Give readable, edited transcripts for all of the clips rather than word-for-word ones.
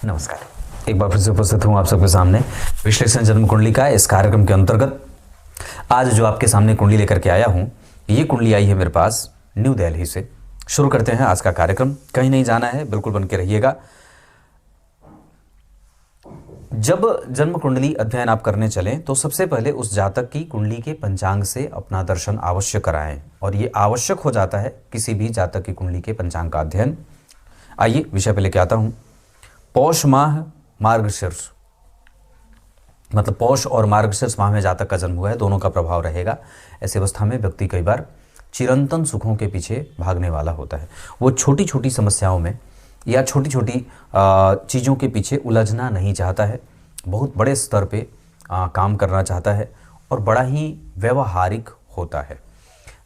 नमस्कार, एक बार फिर से उपस्थित हूँ आप सबके सामने विश्लेषण जन्म कुंडली का इस कार्यक्रम के अंतर्गत। आज जो आपके सामने कुंडली लेकर के आया हूँ, ये कुंडली आई है मेरे पास न्यू दिल्ली से। शुरू करते हैं आज का कार्यक्रम। कहीं नहीं जाना है, बिल्कुल बन के रहिएगा। जब जन्म कुंडली अध्ययन आप करने चलें तो सबसे पहले उस जातक की कुंडली के पंचांग से अपना दर्शन अवश्य कराएं, और ये आवश्यक हो जाता है किसी भी जातक की कुंडली के पंचांग का अध्ययन। आइए विषय पे लेके आता हूँ। पौष माह मार्गशीर्ष, मतलब पौष और मार्गशीर्ष माह में जातक का जन्म हुआ है, दोनों का प्रभाव रहेगा। ऐसी अवस्था में व्यक्ति कई बार चिरंतन सुखों के पीछे भागने वाला होता है। वो छोटी छोटी समस्याओं में या छोटी छोटी चीज़ों के पीछे उलझना नहीं चाहता है, बहुत बड़े स्तर पे काम करना चाहता है और बड़ा ही व्यवहारिक होता है।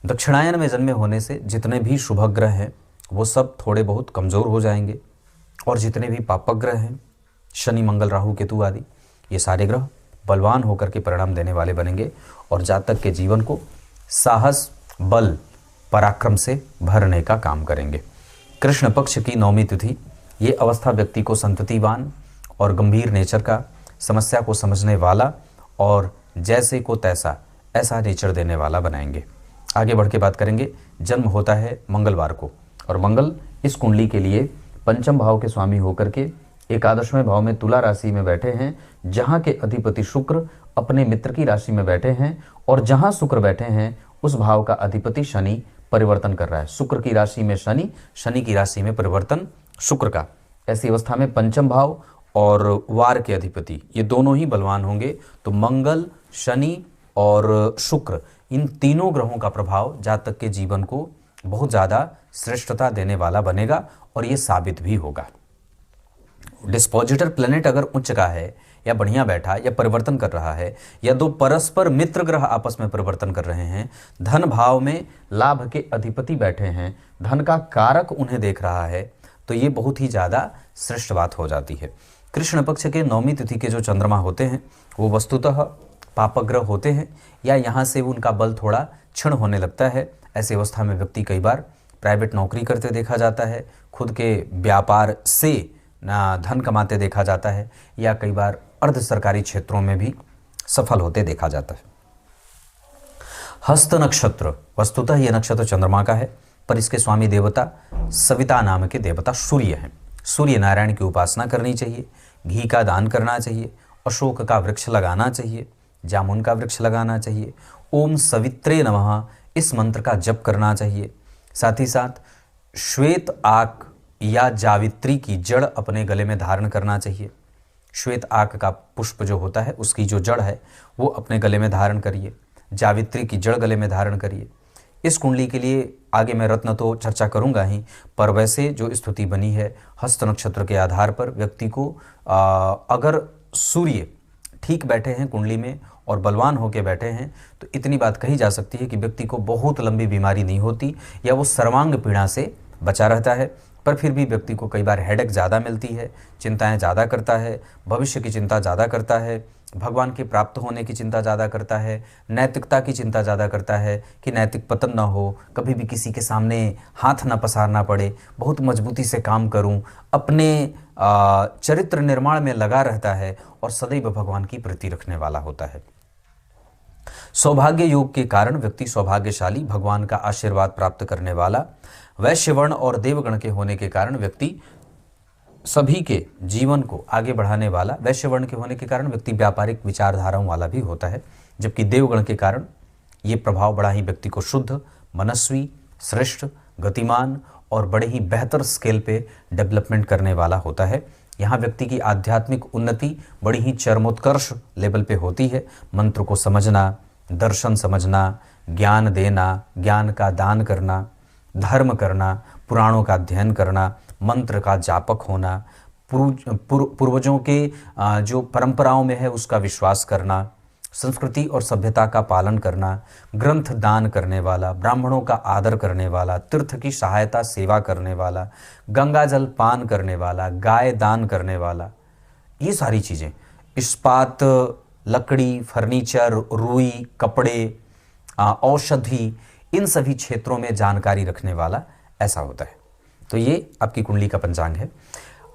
दक्षिणायन में जन्मे होने से जितने भी शुभ ग्रह हैं वो सब थोड़े बहुत कमज़ोर हो जाएंगे, और जितने भी पापक ग्रह हैं, शनि मंगल राहु केतु आदि, ये सारे ग्रह बलवान होकर के परिणाम देने वाले बनेंगे और जातक के जीवन को साहस, बल, पराक्रम से भरने का काम करेंगे। कृष्ण पक्ष की नवमी तिथि, ये अवस्था व्यक्ति को संततिवान और गंभीर नेचर का, समस्या को समझने वाला और जैसे को तैसा ऐसा नेचर देने वाला बनाएंगे। आगे बढ़ के बात करेंगे। जन्म होता है मंगलवार को, और मंगल इस कुंडली के लिए पंचम भाव के स्वामी होकर के एकादशवें भाव में तुला राशि में बैठे हैं, जहां के अधिपति शुक्र अपने मित्र की राशि में बैठे हैं, और जहां शुक्र बैठे हैं उस भाव का अधिपति शनि परिवर्तन कर रहा है। शुक्र की राशि में शनि, शनि की राशि में परिवर्तन शुक्र का। ऐसी अवस्था में पंचम भाव और वार के अधिपति ये दोनों ही बलवान होंगे। तो मंगल, शनि और शुक्र, इन तीनों ग्रहों का प्रभाव जातक के जीवन को बहुत ज़्यादा श्रेष्ठता देने वाला बनेगा, और ये साबित भी होगा। डिस्पोजिटर प्लेनेट अगर उच्च का है या बढ़िया बैठा या परिवर्तन कर रहा है, या दो परस्पर मित्र ग्रह आपस में परिवर्तन कर रहे हैं, धन भाव में लाभ के अधिपति बैठे हैं, धन का कारक उन्हें देख रहा है, तो ये बहुत ही ज़्यादा श्रेष्ठ बात हो जाती है। कृष्ण पक्ष के नवमी तिथि के जो चंद्रमा होते हैं वो वस्तुतः पापक ग्रह होते हैं, या यहाँ से उनका बल थोड़ा क्षीण होने लगता है। ऐसी अवस्था में व्यक्ति कई बार प्राइवेट नौकरी करते देखा जाता है, खुद के व्यापार से धन कमाते देखा जाता है, या कई बार अर्ध सरकारी क्षेत्रों में भी सफल होते देखा जाता है। हस्त नक्षत्र, वस्तुतः यह नक्षत्र चंद्रमा का है, पर इसके स्वामी देवता सविता नाम के देवता सूर्य हैं। सूर्य नारायण की उपासना करनी चाहिए, घी का दान करना चाहिए, अशोक का वृक्ष लगाना चाहिए, जामुन का वृक्ष लगाना चाहिए, ओम सवित्रे नमः इस मंत्र का जप करना चाहिए। साथ ही साथ श्वेत आक या जावित्री की जड़ अपने गले में धारण करना चाहिए। श्वेत आक का पुष्प जो होता है उसकी जो जड़ है वो अपने गले में धारण करिए, जावित्री की जड़ गले में धारण करिए। इस कुंडली के लिए आगे मैं रत्न तो चर्चा करूंगा ही, पर वैसे जो स्तुति बनी है हस्त नक्षत्र के आधार पर व्यक्ति को अगर सूर्य ठीक बैठे हैं कुंडली में और बलवान होकर बैठे हैं तो इतनी बात कही जा सकती है कि व्यक्ति को बहुत लंबी बीमारी नहीं होती, या वो सर्वांग पीड़ा से बचा रहता है। पर फिर भी व्यक्ति को कई बार हेडेक ज़्यादा मिलती है, चिंताएं ज़्यादा करता है, भविष्य की चिंता ज़्यादा करता है, भगवान के प्राप्त होने की चिंता ज़्यादा करता है, नैतिकता की चिंता ज़्यादा करता है कि नैतिक पतन ना हो, कभी भी किसी के सामने हाथ ना पसारना पड़े, बहुत मजबूती से काम करूं, अपने चरित्र निर्माण में लगा रहता है और सदैव भगवान की प्रीति रखने वाला होता है। सौभाग्य योग के कारण व्यक्ति सौभाग्यशाली, भगवान का आशीर्वाद प्राप्त करने वाला, वैश्य वर्ण और देवगण के होने के कारण व्यक्ति सभी के जीवन को आगे बढ़ाने वाला, वैश्य वर्ण के होने के कारण व्यक्ति व्यापारिक विचारधाराओं वाला भी होता है, जबकि देवगण के कारण ये प्रभाव बड़ा ही व्यक्ति को शुद्ध, मनस्वी, श्रेष्ठ, गतिमान और बड़े ही बेहतर स्केल पे डेवलपमेंट करने वाला होता है। यहाँ व्यक्ति की आध्यात्मिक उन्नति बड़ी ही चरमोत्कर्ष लेवल पे होती है। मंत्र को समझना, दर्शन समझना, ज्ञान देना, ज्ञान का दान करना, धर्म करना, पुराणों का अध्ययन करना, मंत्र का जापक होना, पूर्वजों के जो परंपराओं में है उसका विश्वास करना, संस्कृति और सभ्यता का पालन करना, ग्रंथ दान करने वाला, ब्राह्मणों का आदर करने वाला, तीर्थ की सहायता सेवा करने वाला, गंगा जल पान करने वाला, गाय दान करने वाला, ये सारी चीज़ें, इस्पात, लकड़ी, फर्नीचर, रुई, कपड़े, औषधि, इन सभी क्षेत्रों में जानकारी रखने वाला ऐसा होता है। तो ये आपकी कुंडली का पंचांग है।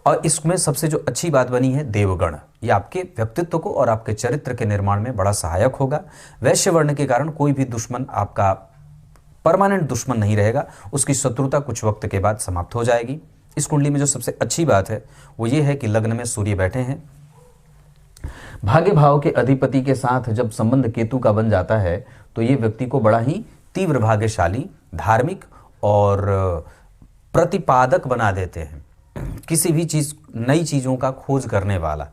और इसमें सबसे जो अच्छी बात बनी है देवगण, ये आपके व्यक्तित्व को और आपके चरित्र के निर्माण में बड़ा सहायक होगा। वैश्य वर्ण के कारण कोई भी दुश्मन आपका परमानेंट दुश्मन नहीं रहेगा, उसकी शत्रुता कुछ वक्त के बाद समाप्त हो जाएगी। इस कुंडली में जो सबसे अच्छी बात है वो ये है कि लग्न में सूर्य बैठे हैं। भाग्य भाव के अधिपति के साथ जब संबंध केतु का बन जाता है तो ये व्यक्ति को बड़ा ही तीव्र भाग्यशाली, धार्मिक और प्रतिपादक बना देते हैं। किसी भी चीज, नई चीजों का खोज करने वाला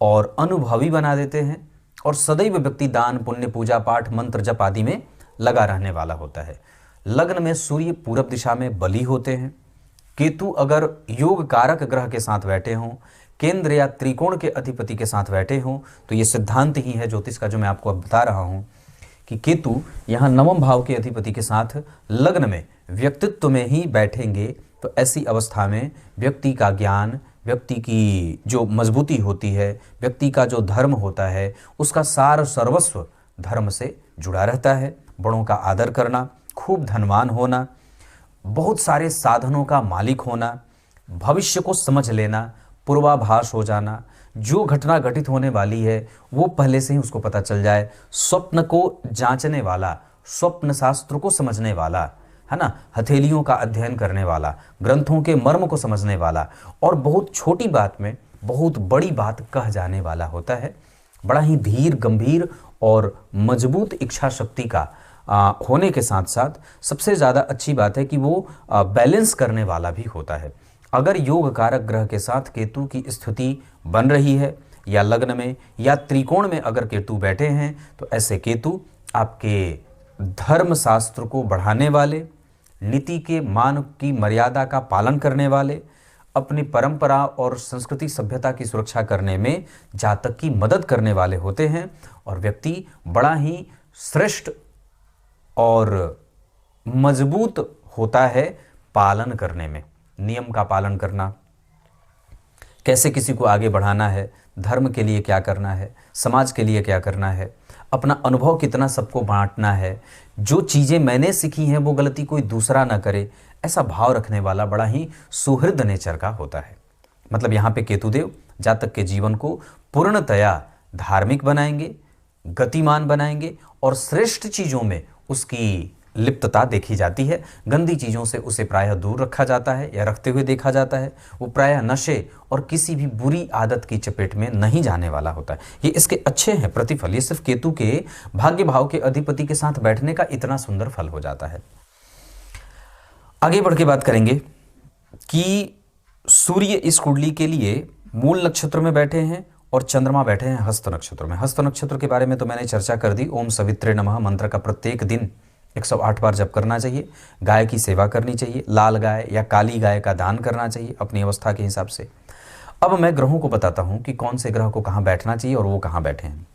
और अनुभवी बना देते हैं। और सदैव व्यक्ति दान पुण्य, पूजा पाठ, मंत्र जप आदि में लगा रहने वाला होता है। लग्न में सूर्य पूरब दिशा में बली होते हैं। केतु अगर योग कारक ग्रह के साथ बैठे हों, केंद्र या त्रिकोण के अधिपति के साथ बैठे हों, तो ये सिद्धांत ही है ज्योतिष का जो मैं आपको अब बता रहा हूं कि केतु यहाँ नवम भाव के अधिपति के साथ लग्न में व्यक्तित्व में ही बैठेंगे, तो ऐसी अवस्था में व्यक्ति का ज्ञान, व्यक्ति की जो मजबूती होती है, व्यक्ति का जो धर्म होता है, उसका सार सर्वस्व धर्म से जुड़ा रहता है। बड़ों का आदर करना, खूब धनवान होना, बहुत सारे साधनों का मालिक होना, भविष्य को समझ लेना, पूर्वाभास हो जाना, जो घटना घटित होने वाली है वो पहले से ही उसको पता चल जाए, स्वप्न को जांचने वाला, स्वप्न शास्त्र को समझने वाला, है ना, हथेलियों का अध्ययन करने वाला, ग्रंथों के मर्म को समझने वाला और बहुत छोटी बात में बहुत बड़ी बात कह जाने वाला होता है। बड़ा ही धीर, गंभीर और मजबूत इच्छा शक्ति का होने के साथ साथ सबसे ज़्यादा अच्छी बात है कि वो बैलेंस करने वाला भी होता है। अगर योग कारक ग्रह के साथ केतु की स्थिति बन रही है या लग्न में या त्रिकोण में अगर केतु बैठे हैं, तो ऐसे केतु आपके धर्म शास्त्र को बढ़ाने वाले, नीति के मान की मर्यादा का पालन करने वाले, अपनी परंपरा और संस्कृति सभ्यता की सुरक्षा करने में जातक की मदद करने वाले होते हैं। और व्यक्ति बड़ा ही श्रेष्ठ और मजबूत होता है पालन करने में, नियम का पालन करना, कैसे किसी को आगे बढ़ाना है, धर्म के लिए क्या करना है, समाज के लिए क्या करना है, अपना अनुभव कितना सबको बांटना है, जो चीज़ें मैंने सीखी हैं वो गलती कोई दूसरा ना करे, ऐसा भाव रखने वाला बड़ा ही सुहृद नेचर का होता है। मतलब यहाँ पे केतुदेव जातक के जीवन को पूर्णतया धार्मिक बनाएंगे, गतिमान बनाएंगे और श्रेष्ठ चीज़ों में उसकी लिप्तता देखी जाती है। गंदी चीज़ों से उसे प्रायः दूर रखा जाता है या रखते हुए देखा जाता है। वो प्रायः नशे और किसी भी बुरी आदत की चपेट में नहीं जाने वाला होता है। ये इसके अच्छे हैं प्रतिफल। ये सिर्फ केतु के भाग्य भाव के अधिपति के साथ बैठने का इतना सुंदर फल हो जाता है। आगे बढ़ के बात करेंगे कि सूर्य इस कुंडली के लिए मूल नक्षत्र में बैठे हैं और चंद्रमा बैठे हैं हस्त नक्षत्र में। हस्त नक्षत्र के बारे में तो मैंने चर्चा कर दी। ओम सवित्रे नमः मंत्र का प्रत्येक दिन 108 बार जप करना चाहिए। गाय की सेवा करनी चाहिए, लाल गाय या काली गाय का दान करना चाहिए अपनी अवस्था के हिसाब से। अब मैं ग्रहों को बताता हूं कि कौन से ग्रह को कहां बैठना चाहिए और वो कहां बैठे हैं।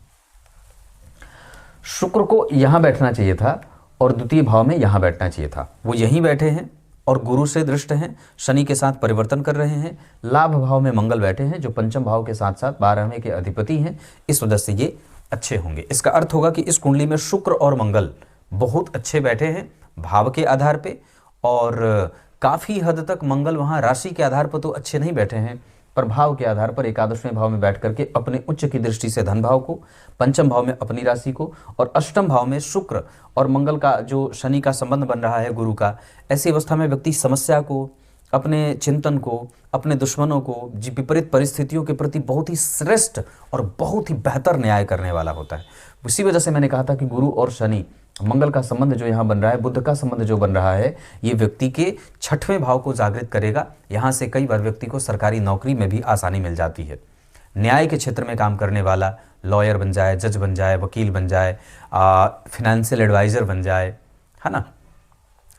शुक्र को यहां बैठना चाहिए था और द्वितीय भाव में यहां बैठना चाहिए था, वो यहीं बैठे हैं और गुरु से दृष्ट हैं, शनि के साथ परिवर्तन कर रहे हैं। लाभ भाव में मंगल बैठे हैं जो पंचम भाव के साथ साथ 12वें के अधिपति हैं, इस वजह से ये अच्छे होंगे। इसका अर्थ होगा कि इस कुंडली में शुक्र और मंगल बहुत अच्छे बैठे हैं भाव के आधार पे, और काफ़ी हद तक मंगल वहाँ राशि के आधार पर तो अच्छे नहीं बैठे हैं, पर भाव के आधार पर 11वें भाव में बैठ करके अपने उच्च की दृष्टि से धन भाव को, पंचम भाव में अपनी राशि को, और अष्टम भाव में शुक्र और मंगल का जो शनि का संबंध बन रहा है गुरु का, ऐसी अवस्था में व्यक्ति समस्या को, अपने चिंतन को, अपने दुश्मनों को, विपरीत परिस्थितियों के प्रति बहुत ही श्रेष्ठ और बहुत ही बेहतर न्याय करने वाला होता है। इसी वजह से मैंने कहा था कि गुरु और शनि, मंगल का संबंध जो यहाँ बन रहा है, बुध का संबंध जो बन रहा है, ये व्यक्ति के 6वें भाव को जागृत करेगा। यहाँ से कई बार व्यक्ति को सरकारी नौकरी में भी आसानी मिल जाती है। न्याय के क्षेत्र में काम करने वाला लॉयर बन जाए, जज बन जाए, वकील बन जाए, फिनेंशियल एडवाइज़र बन जाए, है ना,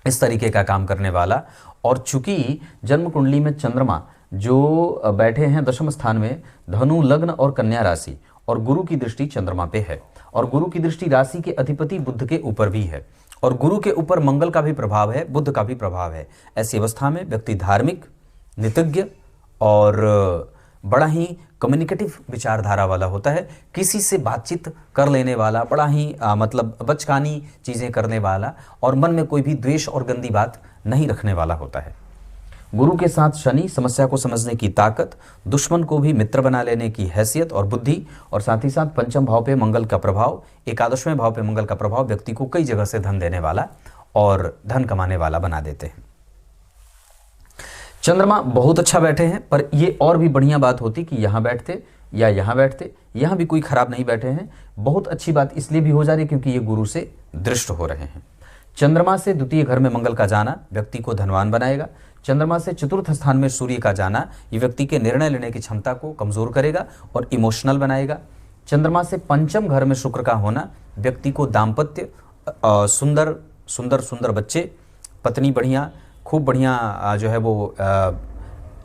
इस तरीके का काम करने वाला। और चूंकि जन्म कुंडली में चंद्रमा जो बैठे हैं 10वें स्थान में, धनु लग्न और कन्या राशि, और गुरु की दृष्टि चंद्रमा पे है, और गुरु की दृष्टि राशि के अधिपति बुध के ऊपर भी है, और गुरु के ऊपर मंगल का भी प्रभाव है, बुध का भी प्रभाव है। ऐसी अवस्था में व्यक्ति धार्मिक, नीतिज्ञ और बड़ा ही कम्युनिकेटिव विचारधारा वाला होता है। किसी से बातचीत कर लेने वाला, बड़ा ही मतलब बचकानी चीज़ें करने वाला, और मन में कोई भी द्वेष और गंदी बात नहीं रखने वाला होता है। गुरु के साथ शनि समस्या को समझने की ताकत, दुश्मन को भी मित्र बना लेने की हैसियत और बुद्धि, और साथ ही साथ पंचम भाव पे मंगल का प्रभाव, एकादशवें भाव पे मंगल का प्रभाव व्यक्ति को कई जगह से धन देने वाला और धन कमाने वाला बना देते हैं। चंद्रमा बहुत अच्छा बैठे हैं, पर ये और भी बढ़िया बात होती कि यहाँ बैठते या यहाँ बैठते, यहाँ भी कोई खराब नहीं बैठे हैं। बहुत अच्छी बात इसलिए भी हो जा रही है क्योंकि ये गुरु से दृष्ट हो रहे हैं। चंद्रमा से द्वितीय घर में मंगल का जाना व्यक्ति को धनवान बनाएगा। चंद्रमा से चतुर्थ स्थान में सूर्य का जाना ये व्यक्ति के निर्णय लेने की क्षमता को कमजोर करेगा और इमोशनल बनाएगा। चंद्रमा से पंचम घर में शुक्र का होना व्यक्ति को दाम्पत्य, सुंदर सुंदर सुंदर बच्चे, पत्नी बढ़िया, खूब बढ़िया जो है वो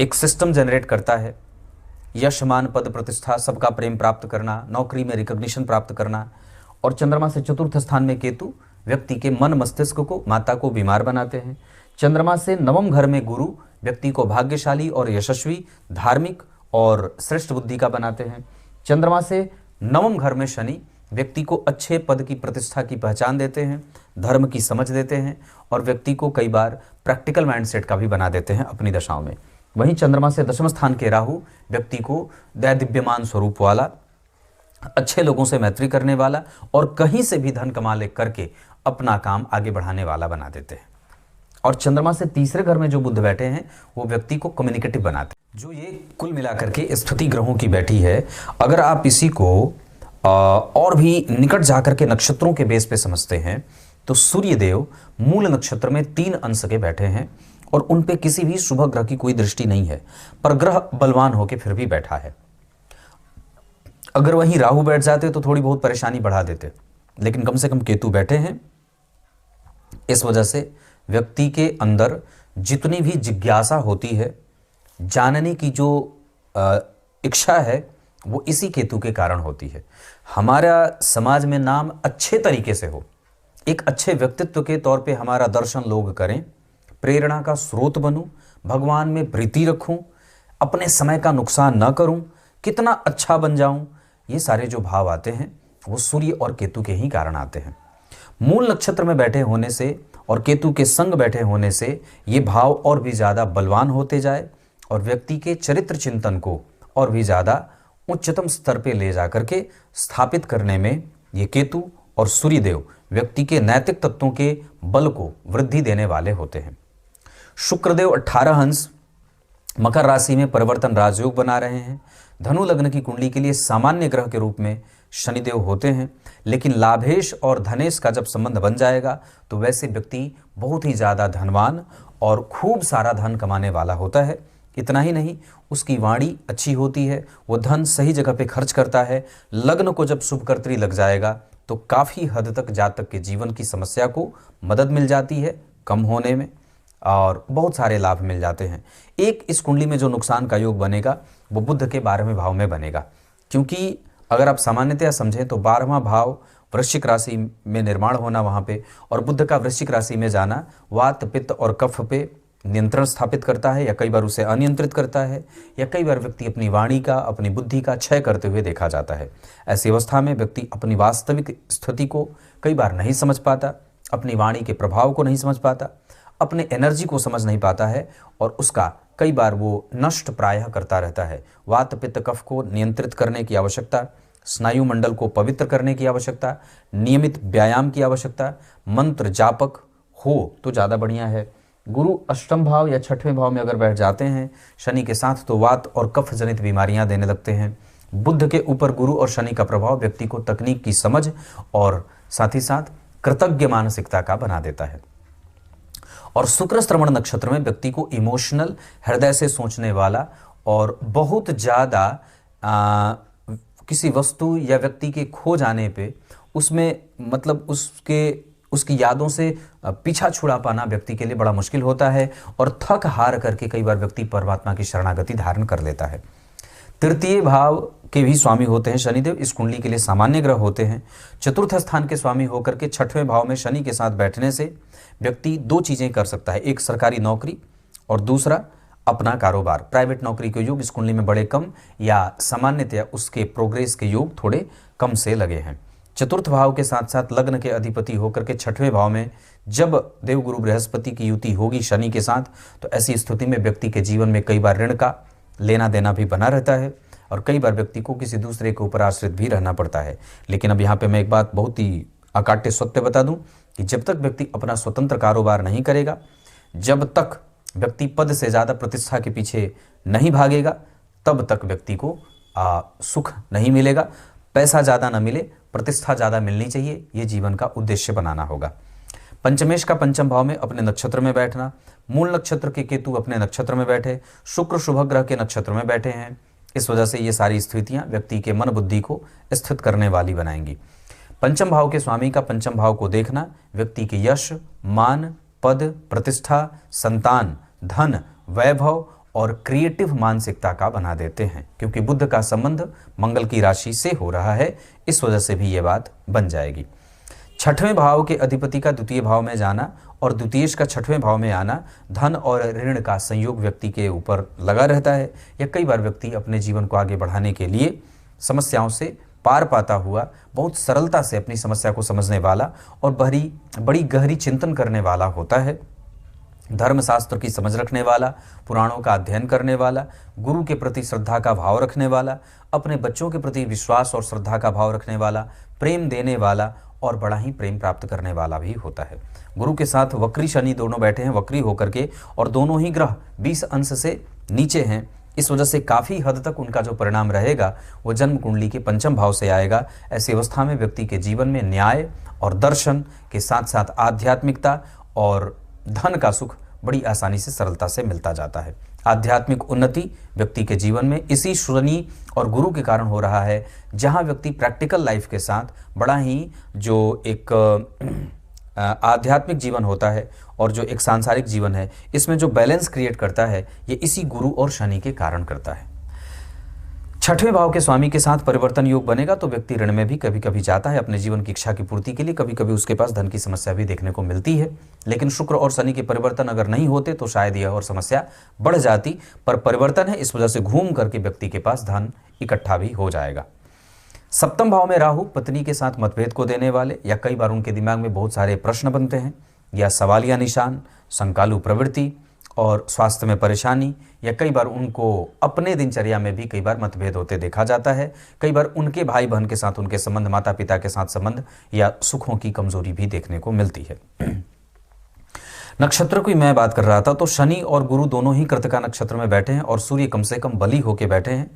एक सिस्टम जनरेट करता है। यश, मान, पद, प्रतिष्ठा, सबका प्रेम प्राप्त करना, नौकरी में रिकॉग्निशन प्राप्त करना। और चंद्रमा से चतुर्थ स्थान में केतु व्यक्ति के मन मस्तिष्क को, माता को बीमार बनाते हैं। चंद्रमा से नवम घर में गुरु व्यक्ति को भाग्यशाली और यशस्वी, धार्मिक और श्रेष्ठ बुद्धि का बनाते हैं। चंद्रमा से नवम घर में शनि व्यक्ति को अच्छे पद की, प्रतिष्ठा की पहचान देते हैं, धर्म की समझ देते हैं और व्यक्ति को कई बार प्रैक्टिकल माइंडसेट का भी बना देते हैं अपनी दशाओं में। वहीं चंद्रमा से दशम स्थान के राहु व्यक्ति को दैदिव्यमान स्वरूप वाला, अच्छे लोगों से मैत्री करने वाला और कहीं से भी धन कमा ले करके अपना काम आगे बढ़ाने वाला बना देते हैं। और चंद्रमा से तीसरे घर में जो बुध बैठे हैं वो व्यक्ति को कम्युनिकेटिव बनाते हैं। जो ये कुल मिलाकर के स्थिति ग्रहों की बैठी है, अगर आप इसी को और भी निकट जाकर के नक्षत्रों के बेस पे समझते हैं तो सूर्य देव मूल नक्षत्र में 3 अंश के बैठे हैं और उन पे किसी भी शुभ ग्रह की कोई दृष्टि नहीं है, पर ग्रह बलवान होकर फिर भी बैठा है। अगर वहीं राहु बैठ जाते तो थोड़ी बहुत परेशानी बढ़ा देते, लेकिन कम से कम केतु बैठे हैं। इस वजह से व्यक्ति के अंदर जितनी भी जिज्ञासा होती है, जानने की जो इच्छा है, वो इसी केतु के कारण होती है। हमारा समाज में नाम अच्छे तरीके से हो, एक अच्छे व्यक्तित्व के तौर पे हमारा दर्शन लोग करें, प्रेरणा का स्रोत बनूं, भगवान में प्रीति रखूं, अपने समय का नुकसान न करूं, कितना अच्छा बन जाऊं, ये सारे जो भाव आते हैं वो सूर्य और केतु के ही कारण आते हैं। मूल नक्षत्र में बैठे होने से और केतु के संग बैठे होने से ये भाव और भी ज़्यादा बलवान होते जाए और व्यक्ति के चरित्र चिंतन को और भी ज़्यादा उच्चतम स्तर पे ले जा करके स्थापित करने में ये केतु और सूर्यदेव व्यक्ति के नैतिक तत्वों के बल को वृद्धि देने वाले होते हैं। शुक्रदेव 18 अंश मकर राशि में परिवर्तन राजयोग बना रहे हैं। धनु लग्न की कुंडली के लिए सामान्य ग्रह के रूप में शनिदेव होते हैं, लेकिन लाभेश और धनेश का जब संबंध बन जाएगा तो वैसे व्यक्ति बहुत ही ज़्यादा धनवान और खूब सारा धन कमाने वाला होता है। इतना ही नहीं, उसकी वाणी अच्छी होती है, वो धन सही जगह पे खर्च करता है। लग्न को जब शुभकर्त्री लग जाएगा तो काफ़ी हद तक जातक के जीवन की समस्या को मदद मिल जाती है कम होने में और बहुत सारे लाभ मिल जाते हैं। एक इस कुंडली में जो नुकसान का योग बनेगा वो बुध के 12वें भाव में बनेगा, क्योंकि अगर आप सामान्यतया समझें तो 12वां भाव वृश्चिक राशि में निर्माण होना वहाँ पे और बुध का वृश्चिक राशि में जाना वात, पित्त और कफ पे नियंत्रण स्थापित करता है या कई बार उसे अनियंत्रित करता है या कई बार व्यक्ति अपनी वाणी का, अपनी बुद्धि का क्षय करते हुए देखा जाता है। ऐसी अवस्था में व्यक्ति अपनी वास्तविक स्थिति को कई बार नहीं समझ पाता, अपनी वाणी के प्रभाव को नहीं समझ पाता, अपने एनर्जी को समझ नहीं पाता है और उसका कई बार वो नष्ट प्रायः करता रहता है। वात, पित्त, कफ को नियंत्रित करने की आवश्यकता, स्नायु मंडल को पवित्र करने की आवश्यकता, नियमित व्यायाम की आवश्यकता, मंत्र जापक हो तो ज़्यादा बढ़िया है। गुरु अष्टम भाव या 6वें भाव में अगर बैठ जाते हैं शनि के साथ तो वात और कफ जनित बीमारियां देने लगते हैं। बुध के ऊपर गुरु और शनि का प्रभाव व्यक्ति को तकनीक की समझ और साथ ही साथ कृतज्ञ मानसिकता का बना देता है। और शुक्र श्रवण नक्षत्र में व्यक्ति को इमोशनल, हृदय से सोचने वाला और बहुत ज़्यादा किसी वस्तु या व्यक्ति के खो जाने पे उसमें मतलब उसकी यादों से पीछा छुड़ा पाना व्यक्ति के लिए बड़ा मुश्किल होता है और थक हार करके कई बार व्यक्ति परमात्मा की शरणागति धारण कर लेता है। तृतीय भाव के भी स्वामी होते हैं शनिदेव, इस कुंडली के लिए सामान्य ग्रह होते हैं। चतुर्थ स्थान के स्वामी होकर के 6वें भाव में शनि के साथ बैठने से व्यक्ति 2 चीज़ें कर सकता है, एक सरकारी नौकरी और दूसरा अपना कारोबार। प्राइवेट नौकरी के योग इस कुंडली में बड़े कम या सामान्यतया उसके प्रोग्रेस के योग थोड़े कम से लगे हैं। चतुर्थ भाव के साथ साथ लग्न के अधिपति होकर के छठवें भाव में जब देवगुरु बृहस्पति की युति होगी शनि के साथ, तो ऐसी स्थिति में व्यक्ति के जीवन में कई बार ऋण का लेना देना भी बना रहता है और कई बार व्यक्ति को किसी दूसरे के ऊपर आश्रित भी रहना पड़ता है। लेकिन अब यहाँ पे मैं एक बात बहुत ही अकाट्य सत्य बता दूं कि जब तक व्यक्ति अपना स्वतंत्र कारोबार नहीं करेगा, जब तक व्यक्ति पद से ज़्यादा प्रतिष्ठा के पीछे नहीं भागेगा, तब तक व्यक्ति को सुख नहीं मिलेगा। पैसा ज़्यादा ना मिले, प्रतिष्ठा ज़्यादा मिलनी चाहिए, ये जीवन का उद्देश्य बनाना होगा। पंचमेश का पंचम भाव में अपने नक्षत्र में बैठना, मूल नक्षत्र के केतु अपने नक्षत्र में बैठे, शुक्र शुभ ग्रह के नक्षत्र में बैठे हैं, इस वजह से ये सारी स्थितियां व्यक्ति के मन बुद्धि को स्थित करने वाली बनाएंगी। पंचम भाव के स्वामी का पंचम भाव को देखना व्यक्ति के यश, मान, पद, प्रतिष्ठा, संतान, धन, वैभव और क्रिएटिव मानसिकता का बना देते हैं, क्योंकि बुध का संबंध मंगल की राशि से हो रहा है, इस वजह से भी ये बात बन जाएगी। छठवें भाव के अधिपति का द्वितीय भाव में जाना और द्वितीयेश का छठवें भाव में आना, धन और ऋण का संयोग व्यक्ति के ऊपर लगा रहता है, या कई बार व्यक्ति अपने जीवन को आगे बढ़ाने के लिए समस्याओं से पार पाता हुआ, बहुत सरलता से अपनी समस्या को समझने वाला और बड़ी गहरी चिंतन करने वाला होता है। धर्मशास्त्र की समझ रखने वाला, पुराणों का अध्ययन करने वाला, गुरु के प्रति श्रद्धा का भाव रखने वाला, अपने बच्चों के प्रति विश्वास और श्रद्धा का भाव रखने वाला, प्रेम देने वाला और बड़ा ही प्रेम प्राप्त करने वाला भी होता है। गुरु के साथ वक्री शनि दोनों बैठे हैं वक्री होकर के, और दोनों ही ग्रह 20 अंश से नीचे हैं, इस वजह से काफ़ी हद तक उनका जो परिणाम रहेगा वो जन्म कुंडली के पंचम भाव से आएगा। ऐसी अवस्था में व्यक्ति के जीवन में न्याय और दर्शन के साथ साथ आध्यात्मिकता और धन का सुख बड़ी आसानी से सरलता से मिलता जाता है। आध्यात्मिक उन्नति व्यक्ति के जीवन में इसी शनि और गुरु के कारण हो रहा है, जहां व्यक्ति प्रैक्टिकल लाइफ के साथ बड़ा ही जो एक आध्यात्मिक जीवन होता है और जो एक सांसारिक जीवन है, इसमें जो बैलेंस क्रिएट करता है, ये इसी गुरु और शनि के कारण करता है। छठवें भाव के स्वामी के साथ परिवर्तन योग बनेगा तो व्यक्ति ऋण में भी कभी कभी जाता है अपने जीवन की इच्छा की पूर्ति के लिए, कभी कभी उसके पास धन की समस्या भी देखने को मिलती है। लेकिन शुक्र और शनि के परिवर्तन अगर नहीं होते तो शायद यह और समस्या बढ़ जाती, पर परिवर्तन है, इस वजह से घूम करके व्यक्ति के पास धन इकट्ठा भी हो जाएगा। सप्तम भाव में राहु पत्नी के साथ मतभेद को देने वाले, या कई बार उनके दिमाग में बहुत सारे प्रश्न बनते हैं, या सवालिया निशान, शंकालु प्रवृत्ति और स्वास्थ्य में परेशानी, या कई बार उनको अपने दिनचर्या में भी कई बार मतभेद होते देखा जाता है। कई बार उनके भाई बहन के साथ उनके संबंध, माता पिता के साथ संबंध या सुखों की कमजोरी भी देखने को मिलती है। नक्षत्र की मैं बात कर रहा था तो शनि और गुरु दोनों ही कृतिका नक्षत्र में बैठे हैं और सूर्य कम से कम बली होके बैठे हैं।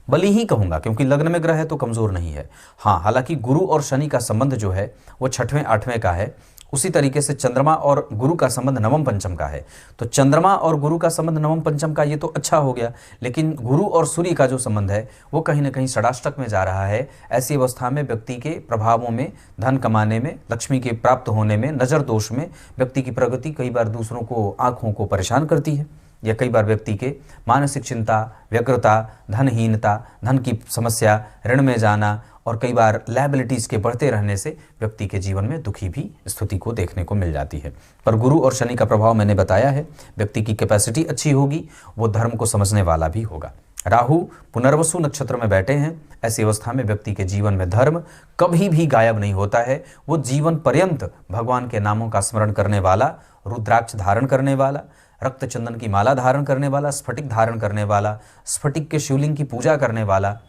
बली ही कहूंगा क्योंकि लग्न में ग्रह है तो कमजोर नहीं है। हाँ, हालांकि गुरु और शनि का संबंध जो है वो छठवें आठवें का है, उसी तरीके से चंद्रमा और गुरु का संबंध नवम पंचम का है। तो चंद्रमा और गुरु का संबंध नवम पंचम का ये तो अच्छा हो गया, लेकिन गुरु और सूर्य का जो संबंध है वो कहीं ना कहीं षडाष्टक में जा रहा है। ऐसी अवस्था में व्यक्ति के प्रभावों में, धन कमाने में, लक्ष्मी के प्राप्त होने में, नजर दोष में व्यक्ति की प्रगति कई बार दूसरों को, आंखों को परेशान करती है, या कई बार व्यक्ति के मानसिक चिंता, व्यग्रता, धनहीनता, धन की समस्या, ऋण में जाना और कई बार लायबिलिटीज़ के बढ़ते रहने से व्यक्ति के जीवन में दुखी भी स्थिति को देखने को मिल जाती है। पर गुरु और शनि का प्रभाव मैंने बताया है, व्यक्ति की कैपेसिटी अच्छी होगी, वो धर्म को समझने वाला भी होगा। राहु पुनर्वसु नक्षत्र में बैठे हैं, ऐसी अवस्था में व्यक्ति के जीवन में धर्म कभी भी गायब नहीं होता है। वो जीवन पर्यंत भगवान के नामों का स्मरण करने वाला, रुद्राक्ष धारण करने वाला, रक्त चंदन की माला धारण करने वाला, स्फटिक धारण करने वाला, स्फटिक के शिवलिंग की पूजा करने वाला,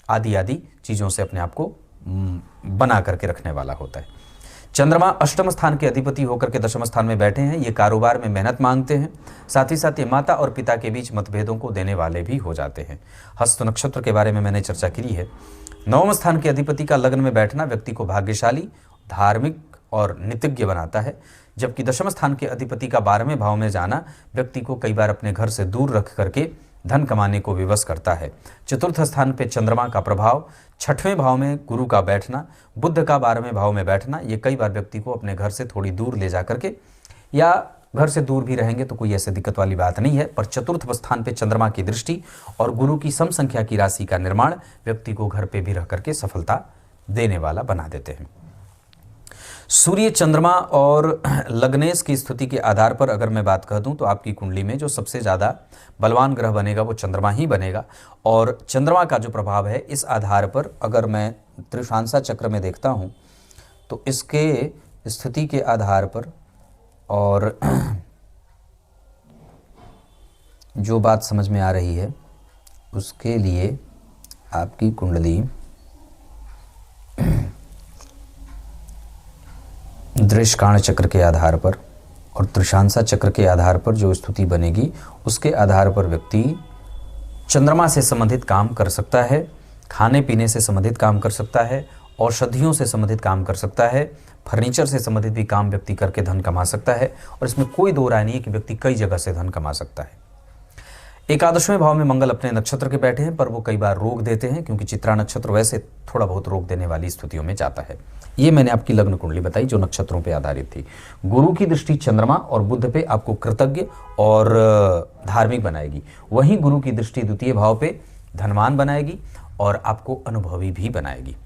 आदि आदि चीज़ों से अपने आप को बना करके रखने वाला होता है। चंद्रमा अष्टम स्थान के अधिपति होकर के दशम स्थान में बैठे हैं। ये कारोबार में मेहनत मांगते हैं, साथ ही साथ ये माता और पिता के बीच मतभेदों को देने वाले भी हो जाते हैं। हस्त नक्षत्र के बारे में मैंने चर्चा की है। नवम स्थान के अधिपति का लग्न में बैठना व्यक्ति को भाग्यशाली, धार्मिक और नीतिज्ञ बनाता है, जबकि दशम स्थान के अधिपति का 12वें भाव में जाना व्यक्ति को कई बार अपने घर से दूर रख करके धन कमाने को विवश करता है। चतुर्थ स्थान पे चंद्रमा का प्रभाव, छठवें भाव में गुरु का बैठना, बुध का 12वें भाव में बैठना, ये कई बार व्यक्ति को अपने घर से थोड़ी दूर ले जा करके, या घर से दूर भी रहेंगे तो कोई ऐसी दिक्कत वाली बात नहीं है, पर चतुर्थ स्थान पे चंद्रमा की दृष्टि और गुरु की सम संख्या की राशि का निर्माण व्यक्ति को घर पे भी रह करके सफलता देने वाला बना देते हैं। सूर्य, चंद्रमा और लग्नेश की स्थिति के आधार पर अगर मैं बात कर दूं तो आपकी कुंडली में जो सबसे ज़्यादा बलवान ग्रह बनेगा वो चंद्रमा ही बनेगा। और चंद्रमा का जो प्रभाव है, इस आधार पर अगर मैं त्रिशांसा चक्र में देखता हूं तो इसके स्थिति के आधार पर और जो बात समझ में आ रही है उसके लिए आपकी कुंडली दृष्काण चक्र के आधार पर और त्रिशांसा चक्र के आधार पर जो स्थिति बनेगी उसके आधार पर व्यक्ति चंद्रमा से संबंधित काम कर सकता है, खाने पीने से संबंधित काम कर सकता है, औषधियों से संबंधित काम कर सकता है, फर्नीचर से संबंधित भी काम व्यक्ति करके धन कमा सकता है। और इसमें कोई दो राय नहीं है कि व्यक्ति कई जगह से धन कमा सकता है। एकादशवें भाव में मंगल अपने नक्षत्र के बैठे हैं, पर वो कई बार रोक देते हैं क्योंकि चित्रा नक्षत्र वैसे थोड़ा बहुत रोक देने वाली स्थितियों में जाता है। ये मैंने आपकी लग्न कुंडली बताई जो नक्षत्रों पे आधारित थी। गुरु की दृष्टि चंद्रमा और बुध पे आपको कृतज्ञ और धार्मिक बनाएगी, वहीं गुरु की दृष्टि द्वितीय भाव पे धनवान बनाएगी और आपको अनुभवी भी बनाएगी।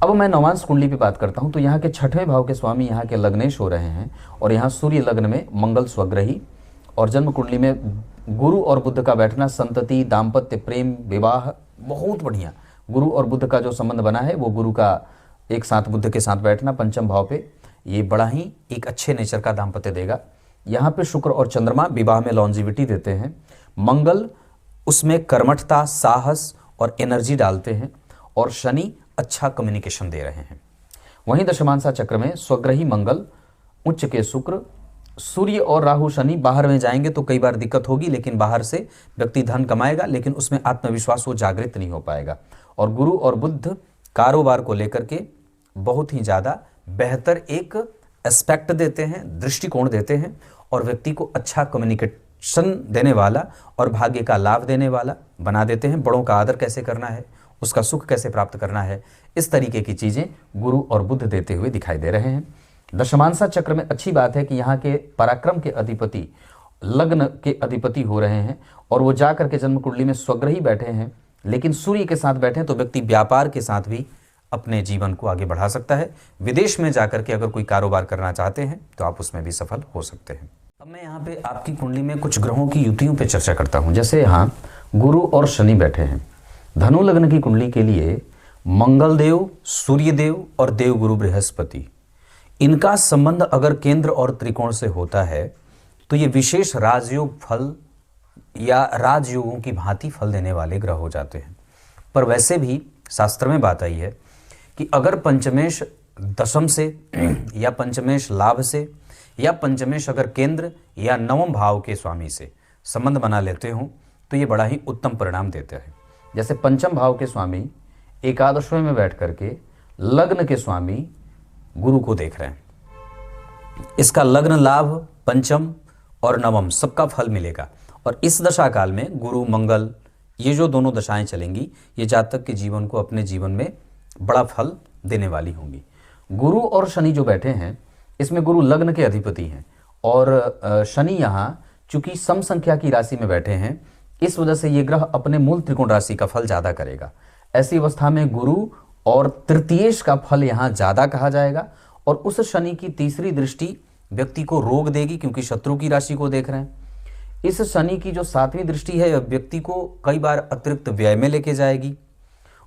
अब मैं नवांश कुंडली पे बात करता हूं तो यहाँ के छठवें भाव के स्वामी यहाँ के लग्नेश हो रहे हैं और यहाँ सूर्य लग्न में मंगल स्वग्रही और जन्म कुंडली में गुरु और बुध का बैठना संतति, दाम्पत्य, प्रेम, विवाह बहुत बढ़िया। गुरु और बुध का जो संबंध बना है वो गुरु का एक साथ बुध के साथ बैठना पंचम भाव पे, ये बड़ा ही एक अच्छे नेचर का दाम्पत्य देगा। यहाँ पे शुक्र और चंद्रमा विवाह में लॉन्जिविटी देते हैं। मंगल उसमें कर्मठता, साहस और एनर्जी डालते हैं और शनि अच्छा कम्युनिकेशन दे रहे हैं। वहीं दशमांसा चक्र में स्वग्रही मंगल, उच्च के शुक्र, सूर्य और राहु शनि बाहर में जाएंगे तो कई बार दिक्कत होगी, लेकिन बाहर से व्यक्ति धन कमाएगा, लेकिन उसमें आत्मविश्वास वो जागृत नहीं हो पाएगा। और गुरु और बुध कारोबार को लेकर के बहुत ही ज़्यादा बेहतर एक एस्पेक्ट देते हैं, दृष्टिकोण देते हैं और व्यक्ति को अच्छा कम्युनिकेशन देने वाला और भाग्य का लाभ देने वाला बना देते हैं। बड़ों का आदर कैसे करना है, उसका सुख कैसे प्राप्त करना है, इस तरीके की चीज़ें गुरु और बुध देते हुए दिखाई दे रहे हैं। दशमांसा चक्र में अच्छी बात है कि यहाँ के पराक्रम के अधिपति लग्न के अधिपति हो रहे हैं और वो जाकर के जन्म कुंडली में स्वग्रही बैठे हैं, लेकिन सूर्य के साथ बैठे तो व्यक्ति व्यापार के साथ भी अपने जीवन को आगे बढ़ा सकता है। विदेश में जाकर के अगर कोई कारोबार करना चाहते हैं तो आप उसमें भी सफल हो सकते हैं। अब मैं यहाँ पे आपकी कुंडली में कुछ ग्रहों की युतियों पे चर्चा करता हूँ। जैसे यहाँ गुरु और शनि बैठे हैं। धनु लग्न की कुंडली के लिए मंगल देव, सूर्य देव और देव गुरु बृहस्पति, इनका संबंध अगर केंद्र और त्रिकोण से होता है तो ये विशेष राजयोग फल या राजयोगों की भांति फल देने वाले ग्रह हो जाते हैं। पर वैसे भी शास्त्र में बात आई है कि अगर पंचमेश दशम से या पंचमेश लाभ से या पंचमेश अगर केंद्र या नवम भाव के स्वामी से संबंध बना लेते हो तो ये बड़ा ही उत्तम परिणाम देता है। जैसे पंचम भाव के स्वामी एकादशवें में बैठ करके लग्न के स्वामी गुरु को देख रहे हैं, इसका लग्न लाभ पंचम और नवम सबका फल मिलेगा। और इस दशा काल में गुरु मंगल ये जो दोनों दशाएं चलेंगी ये जातक के जीवन को अपने जीवन में बड़ा फल देने वाली होंगी। गुरु और शनि जो बैठे हैं इसमें गुरु लग्न के अधिपति हैं और शनि यहाँ चूंकि सम संख्या की राशि में बैठे हैं, इस वजह से ये ग्रह अपने मूल त्रिकोण राशि का फल ज्यादा करेगा। ऐसी अवस्था में गुरु और तृतीयेश का फल यहाँ ज्यादा कहा जाएगा और उस शनि की तीसरी दृष्टि व्यक्ति को रोग देगी क्योंकि शत्रु की राशि को देख रहे हैं। इस शनि की जो सातवीं दृष्टि है व्यक्ति को कई बार अतिरिक्त व्यय में लेके जाएगी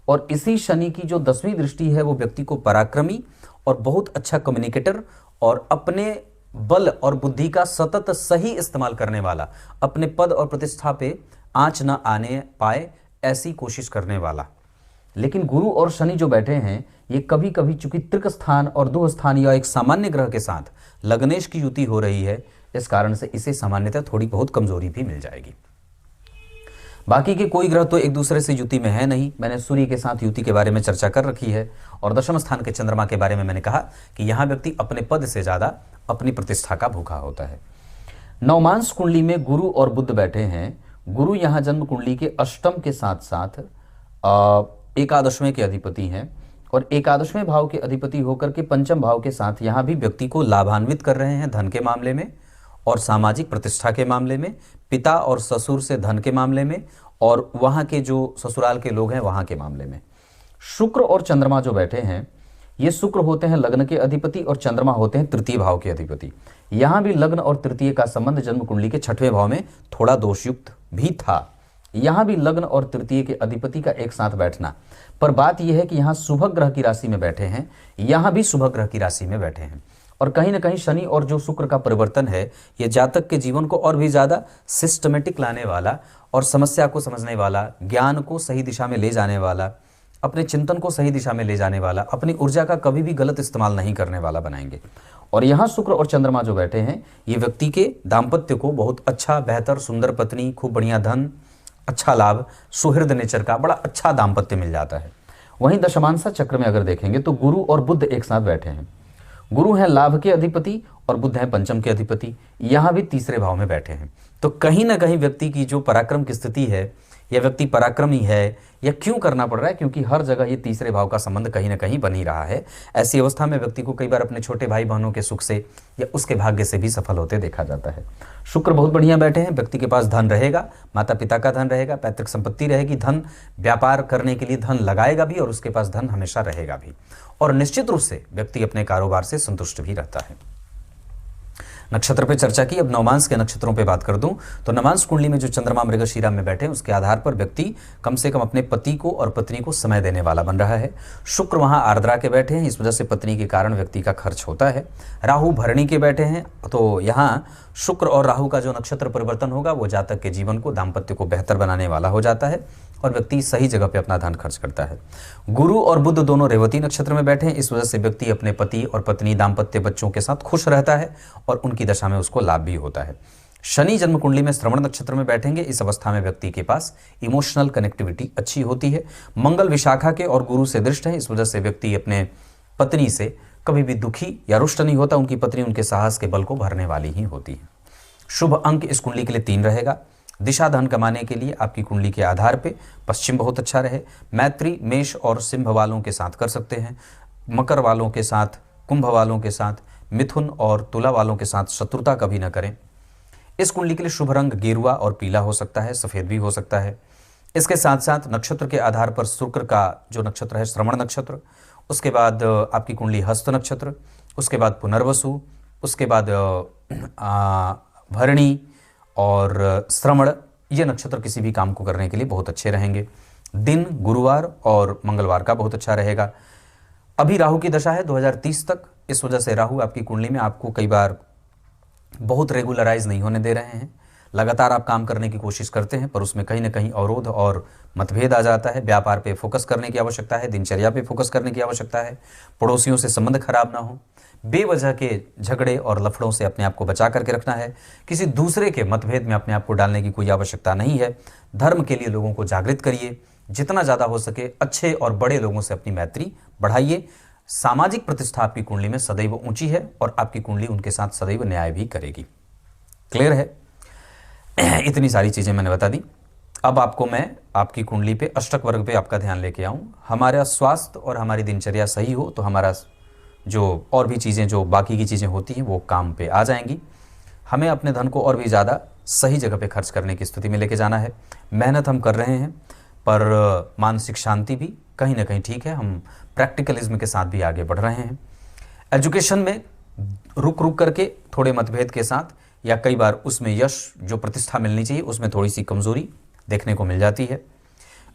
और इसी शनि की जो 10वीं दृष्टि है वो व्यक्ति को पराक्रमी और बहुत अच्छा कम्युनिकेटर और अपने बल और बुद्धि का सतत सही इस्तेमाल करने वाला, अपने पद और प्रतिष्ठा पे आंच न आने पाए ऐसी कोशिश करने वाला। लेकिन गुरु और शनि जो बैठे हैं ये कभी कभी चूंकि त्रिक स्थान और दो स्थान या एक सामान्य ग्रह के साथ लग्नेश की युति हो रही है, इस कारण से इसे सामान्यतः थोड़ी बहुत कमजोरी भी मिल जाएगी। बाकी के कोई ग्रह तो एक दूसरे से युति में है नहीं। मैंने सूर्य के साथ युति के बारे में चर्चा कर रखी है और दशम स्थान के चंद्रमा के बारे में मैंने कहा कि यहाँ व्यक्ति अपने पद से ज्यादा अपनी प्रतिष्ठा का भूखा होता है। नवमांश कुंडली में गुरु और बुध बैठे हैं। गुरु यहाँ जन्म कुंडली के अष्टम के साथ साथ एकादशवें के अधिपति हैं और एकादशवें भाव के अधिपति होकर के पंचम भाव के साथ यहाँ भी व्यक्ति को लाभान्वित कर रहे हैं धन के मामले में और सामाजिक प्रतिष्ठा के मामले में, पिता और ससुर से धन के मामले में और वहाँ के जो ससुराल के लोग हैं वहाँ के मामले में। शुक्र और चंद्रमा जो बैठे हैं ये शुक्र होते हैं लग्न के अधिपति और चंद्रमा होते हैं तृतीय भाव के अधिपति। यहाँ भी लग्न और तृतीय का संबंध जन्म कुंडली के छठवें भाव में थोड़ा दोषयुक्त भी था, यहां भी लग्न और तृतीय के अधिपति का एक साथ बैठना, पर बात यह है कि यहां शुभ ग्रह की राशि में बैठे हैं, यहां भी शुभ ग्रह की राशि में बैठे हैं, और कहीं ना कहीं शनि और जो शुक्र का परिवर्तन है, यह जातक के जीवन को और भी ज्यादा सिस्टमेटिक लाने वाला और समस्या को समझने वाला, ज्ञान को सही दिशा में ले जाने वाला, अपने चिंतन को सही दिशा में ले जाने वाला, अपनी ऊर्जा का कभी भी गलत इस्तेमाल नहीं करने वाला बनाएंगे। और यहाँ शुक्र और चंद्रमा जो बैठे हैं, ये व्यक्ति के दाम्पत्य को बहुत अच्छा, बेहतर, सुंदर पत्नी, खूब बढ़िया धन, अच्छा लाभ, सुहृद नेचर का बड़ा अच्छा दाम्पत्य मिल जाता है। वहीं दशमांशा चक्र में अगर देखेंगे तो गुरु और बुध एक साथ बैठे हैं। गुरु है लाभ के अधिपति और बुध है पंचम के अधिपति, यहाँ भी तीसरे भाव में बैठे हैं। तो कहीं ना कहीं व्यक्ति की जो पराक्रम की स्थिति है, यह व्यक्ति पराक्रमी है, यह क्यों करना पड़ रहा है? क्योंकि हर जगह ये तीसरे भाव का संबंध कहीं ना कहीं बन ही रहा है। ऐसी अवस्था में व्यक्ति को कई बार अपने छोटे भाई बहनों के सुख से या उसके भाग्य से भी सफल होते देखा जाता है। शुक्र बहुत बढ़िया बैठे हैं, व्यक्ति के पास धन रहेगा, माता पिता का धन रहेगा, पैतृक संपत्ति रहेगी, धन व्यापार करने के लिए धन लगाएगा भी और उसके पास धन हमेशा रहेगा भी, और निश्चित रूप से व्यक्ति अपने कारोबार से संतुष्ट भी रहता है। नक्षत्र पे चर्चा की, अब नवमांश के नक्षत्रों पे बात कर दूं तो नवमांश कुंडली में जो चंद्रमा मृगशीरा में बैठे हैं, उसके आधार पर व्यक्ति कम से कम अपने पति को और पत्नी को समय देने वाला बन रहा है। शुक्र वहां आर्द्रा के बैठे हैं, इस वजह से पत्नी के कारण व्यक्ति का खर्च होता है। राहु भरणी के बैठे हैं, तो यहाँ शुक्र और राहु का जो नक्षत्र परिवर्तन होगा वो जातक के जीवन को, दाम्पत्य को बेहतर बनाने वाला हो जाता है और व्यक्ति सही जगह पे अपना धन खर्च करता है। गुरु और बुध दोनों रेवती नक्षत्र में बैठे हैं, इस वजह से व्यक्ति अपने पति और पत्नी, दाम्पत्य, बच्चों के साथ खुश रहता है और उनकी दशा में उसको लाभ भी होता है। शनि जन्म कुंडली में श्रवण नक्षत्र में बैठेंगे, इस अवस्था में व्यक्ति के पास इमोशनल कनेक्टिविटी अच्छी होती है। मंगल विशाखा के और गुरु से दृष्ट है, इस वजह से व्यक्ति अपने पत्नी से कभी भी दुखी या रुष्ट नहीं होता, उनकी पत्नी उनके साहस के बल को भरने वाली ही होती है। शुभ अंक इस कुंडली के लिए 3 रहेगा। दिशा धन कमाने के लिए आपकी कुंडली के आधार पे पश्चिम बहुत अच्छा रहे। मैत्री मेष और सिंह वालों के साथ कर सकते हैं, मकर वालों के साथ, कुंभ वालों के साथ, मिथुन और तुला वालों के साथ शत्रुता कभी न करें। इस कुंडली के लिए शुभ रंग गेरुआ और पीला हो सकता है, सफेद भी हो सकता है। इसके साथ साथ नक्षत्र के आधार पर शुक्र का जो नक्षत्र है श्रवण नक्षत्र, उसके बाद आपकी कुंडली हस्त नक्षत्र, उसके बाद पुनर्वसु, उसके बाद भरणी और श्रवण, ये नक्षत्र किसी भी काम को करने के लिए बहुत अच्छे रहेंगे। दिन गुरुवार और मंगलवार का बहुत अच्छा रहेगा। अभी राहु की दशा है 2030 तक, इस वजह से राहु आपकी कुंडली में आपको कई बार बहुत रेगुलराइज नहीं होने दे रहे हैं। लगातार आप काम करने की कोशिश करते हैं पर उसमें कहीं ना कहीं अवरोध और मतभेद आ जाता है। व्यापार पे फोकस करने की आवश्यकता है, दिनचर्या पे फोकस करने की आवश्यकता है, पड़ोसियों से संबंध खराब ना हो, बेवजह के झगड़े और लफड़ों से अपने आप को बचा करके रखना है। किसी दूसरे के मतभेद में अपने आप को डालने की कोई आवश्यकता नहीं है। धर्म के लिए लोगों को जागृत करिए, जितना ज़्यादा हो सके अच्छे और बड़े लोगों से अपनी मैत्री बढ़ाइए। सामाजिक प्रतिष्ठा आपकी कुंडली में सदैव ऊंची है और आपकी कुंडली उनके साथ सदैव न्याय भी करेगी। क्लियर है? इतनी सारी चीज़ें मैंने बता दी। अब आपको मैं आपकी कुंडली पे अष्टक वर्ग पे आपका ध्यान लेके आऊँ। हमारा स्वास्थ्य और हमारी दिनचर्या सही हो तो हमारा जो और भी चीज़ें, जो बाकी की चीज़ें होती हैं, वो काम पे आ जाएंगी। हमें अपने धन को और भी ज़्यादा सही जगह पे खर्च करने की स्थिति में लेके जाना है। मेहनत हम कर रहे हैं पर मानसिक शांति भी कहीं ना कहीं ठीक है। हम प्रैक्टिकलिज्म के साथ भी आगे बढ़ रहे हैं। एजुकेशन में रुक रुक करके थोड़े मतभेद के साथ या कई बार उसमें यश जो प्रतिष्ठा मिलनी चाहिए उसमें थोड़ी सी कमजोरी देखने को मिल जाती है।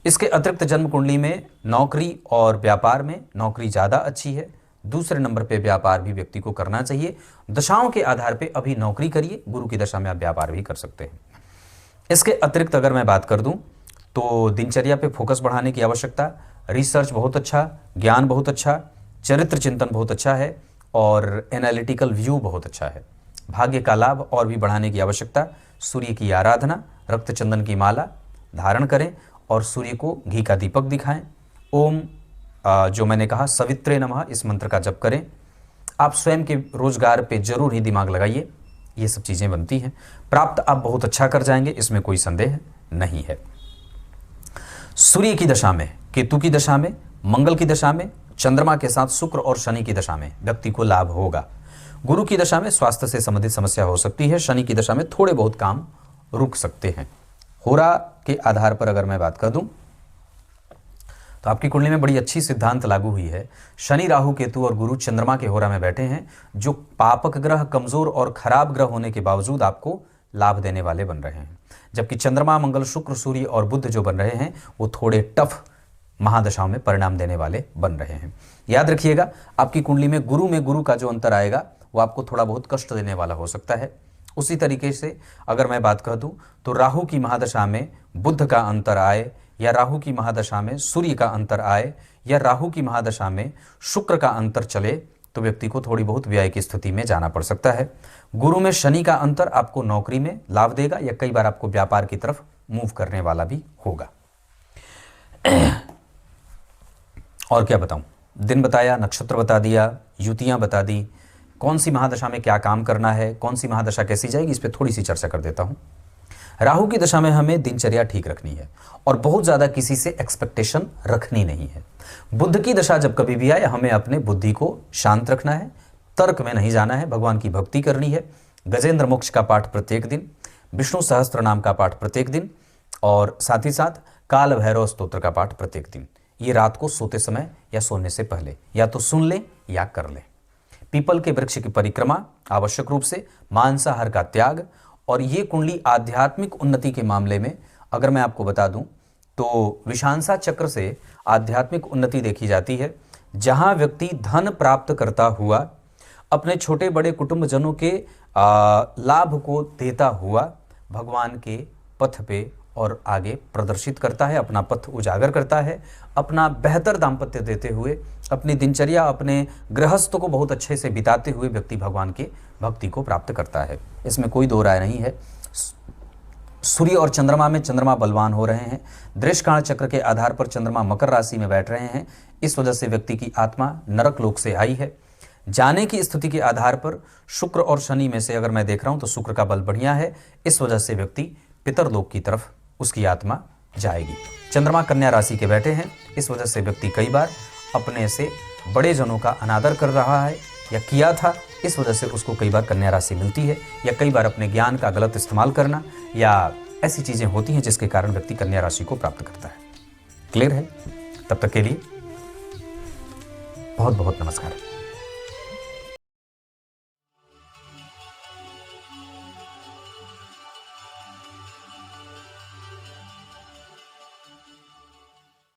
इसके अतिरिक्त जन्म कुंडली में नौकरी और व्यापार में नौकरी ज़्यादा अच्छी है। दूसरे नंबर पे व्यापार भी व्यक्ति को करना चाहिए। दशाओं के आधार पे अभी नौकरी करिए, गुरु की दशा में आप व्यापार भी कर सकते हैं। इसके अतिरिक्त अगर मैं बात कर दूं तो दिनचर्या पे फोकस बढ़ाने की आवश्यकता, रिसर्च बहुत अच्छा, ज्ञान बहुत अच्छा, चरित्र चिंतन बहुत अच्छा है और एनालिटिकल व्यू बहुत अच्छा है। भाग्य का लाभ और भी बढ़ाने की आवश्यकता, सूर्य की आराधना, रक्त चंदन की माला धारण करें और सूर्य को घी का दीपक दिखाएं। ओम जो मैंने कहा सवित्रे नमः, इस मंत्र का जप करें। आप स्वयं के रोजगार पे जरूर ही दिमाग लगाइए, ये सब चीज़ें बनती हैं। प्राप्त आप बहुत अच्छा कर जाएंगे, इसमें कोई संदेह नहीं है। सूर्य की दशा में, केतु की दशा में, मंगल की दशा में, चंद्रमा के साथ शुक्र और शनि की दशा में व्यक्ति को लाभ होगा। गुरु की दशा में स्वास्थ्य से संबंधित समस्या हो सकती है। शनि की दशा में थोड़े बहुत काम रुक सकते हैं। होरा के आधार पर अगर मैं बात कर दूं तो आपकी कुंडली में बड़ी अच्छी सिद्धांत लागू हुई है। शनि, राहु, केतु और गुरु चंद्रमा के होरा में बैठे हैं, जो पापक ग्रह, कमजोर और खराब ग्रह होने के बावजूद आपको लाभ देने वाले बन रहे हैं। जबकि चंद्रमा, मंगल, शुक्र, सूर्य और बुध जो बन रहे हैं वो थोड़े टफ महादशाओं में परिणाम देने वाले बन रहे हैं। याद रखिएगा, आपकी कुंडली में गुरु का जो अंतर आएगा वो आपको थोड़ा बहुत कष्ट देने वाला हो सकता है। उसी तरीके से अगर मैं बात कर दूं तो राहु की महादशा में बुध का अंतर आए, या राहु की महादशा में सूर्य का अंतर आए, या राहु की महादशा में शुक्र का अंतर चले तो व्यक्ति को थोड़ी बहुत व्यय की स्थिति में जाना पड़ सकता है। गुरु में शनि का अंतर आपको नौकरी में लाभ देगा या कई बार आपको व्यापार की तरफ मूव करने वाला भी होगा। और क्या बताऊं, दिन बताया, नक्षत्र बता दिया, युतियां बता दी, कौन सी महादशा में क्या काम करना है, कौन सी महादशा कैसी जाएगी, इस पर थोड़ी सी चर्चा कर देता हूं। राहु की दशा में हमें दिनचर्या ठीक रखनी है और बहुत ज्यादा किसी से एक्सपेक्टेशन रखनी नहीं है। बुध की दशा जब कभी भी आए हमें अपने बुद्धि को शांत रखना है, तर्क में नहीं जाना है, भगवान की भक्ति करनी है, गजेंद्र मोक्ष का पाठ प्रत्येक दिन, विष्णु सहस्त्र नाम का पाठ प्रत्येक दिन और साथ ही साथ काल भैरव स्तोत्र का पाठ प्रत्येक दिन। ये रात को सोते समय या सोने से पहले या तो सुन लें या कर लें। पीपल के वृक्ष की परिक्रमा आवश्यक रूप से, मांसाहार का त्याग, और ये कुंडली आध्यात्मिक उन्नति के मामले में अगर मैं आपको बता दूं तो विषांसा चक्र से आध्यात्मिक उन्नति देखी जाती है। जहां व्यक्ति धन प्राप्त करता हुआ अपने छोटे बड़े कुटुंबजनों के लाभ को देता हुआ भगवान के पथ पे और आगे प्रदर्शित करता है, अपना पथ उजागर करता है, अपना बेहतर दाम्पत्य देते हुए, अपनी दिनचर्या, अपने गृहस्थ को बहुत अच्छे से बिताते हुए व्यक्ति भगवान के भक्ति को प्राप्त करता है। इसमें कोई दो राय नहीं है। सूर्य और चंद्रमा में चंद्रमा बलवान हो रहे हैं, दृष्टिकाण चक्र के आधार पर चंद्रमा मकर राशि में बैठ रहे हैं, इस वजह से व्यक्ति की आत्मा नरक लोक से आई है। जाने की स्थिति के आधार पर शुक्र और शनि में से अगर मैं देख रहा हूं तो शुक्र का बल बढ़िया है, इस वजह से व्यक्ति पितरलोक की तरफ उसकी आत्मा जाएगी। चंद्रमा कन्या राशि के बैठे हैं, इस वजह से व्यक्ति कई बार अपने से बड़े जनों का अनादर कर रहा है या किया था, इस वजह से उसको कई बार कन्या राशि मिलती है, या कई बार अपने ज्ञान का गलत इस्तेमाल करना या ऐसी चीजें होती हैं जिसके कारण व्यक्ति कन्या राशि को प्राप्त करता है। क्लियर है? तब तक के लिए बहुत बहुत नमस्कार।